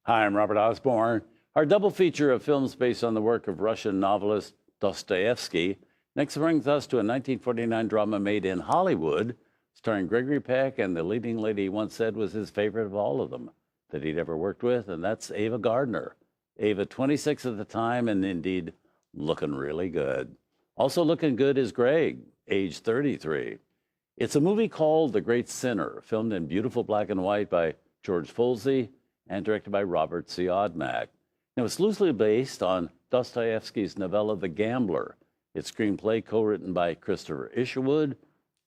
Hi, I'm Robert Osborne. Our double feature of films based on the work of Russian novelist Dostoyevsky next brings us to a 1949 drama made in Hollywood, starring Gregory Peck, and the leading lady he once said was his favorite of all of them that he'd ever worked with, and that's Ava Gardner. Ava, 26 at the time, and indeed looking really good. Also looking good is Greg, age 33. It's a movie called The Great Sinner, filmed in beautiful black and white by George Folsey and directed by Robert C. Odmack. Now, it's loosely based on Dostoyevsky's novella The Gambler. Its screenplay co-written by Christopher Isherwood,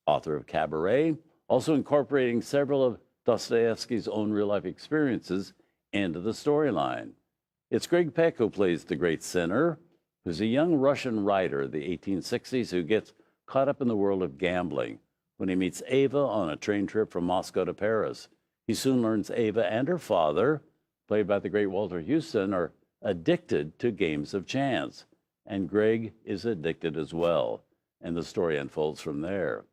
author of Cabaret, also incorporating several of Dostoyevsky's own real-life experiences into the storyline. It's Greg Peck who plays the great sinner, who's a young Russian writer of the 1860s who gets caught up in the world of gambling when he meets Ava on a train trip from Moscow to Paris. He soon learns Ava and her father, played by the great Walter Huston, are addicted to games of chance. And Greg is addicted as well. And the story unfolds from there.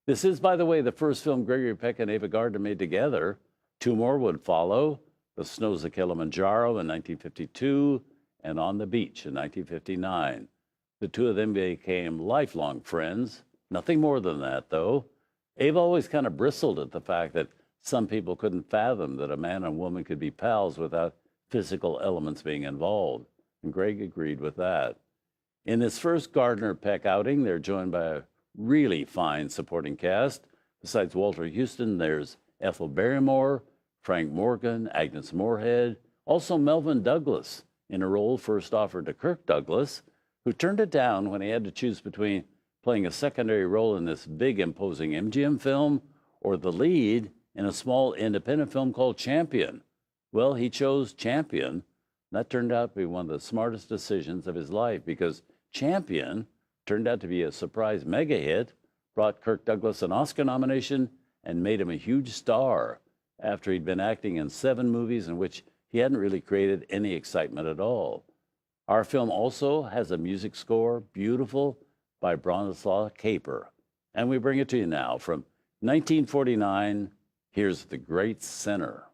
This is, by the way, the first film Gregory Peck and Ava Gardner made together. Two more would follow: The Snows of Kilimanjaro in 1952 and On the Beach in 1959. The two of them became lifelong friends. Nothing more than that, though. Ava always kind of bristled at the fact that some people couldn't fathom that a man and woman could be pals without physical elements being involved, and Greg agreed with that. In this first Gardner-Peck outing, they're joined by a really fine supporting cast. Besides Walter Huston, there's Ethel Barrymore, Frank Morgan, Agnes Moorehead, also Melvyn Douglas, in a role first offered to Kirk Douglas, who turned it down when he had to choose between playing a secondary role in this big, imposing MGM film or the lead in a small independent film called Champion. Well, he chose Champion. That turned out to be one of the smartest decisions of his life, because Champion turned out to be a surprise mega hit, brought Kirk Douglas an Oscar nomination, and made him a huge star after he'd been acting in 7 movies in which he hadn't really created any excitement at all. Our film also has a music score, beautiful, by Bronislaw Kaper. And we bring it to you now from 1949. Here's The Great Sinner.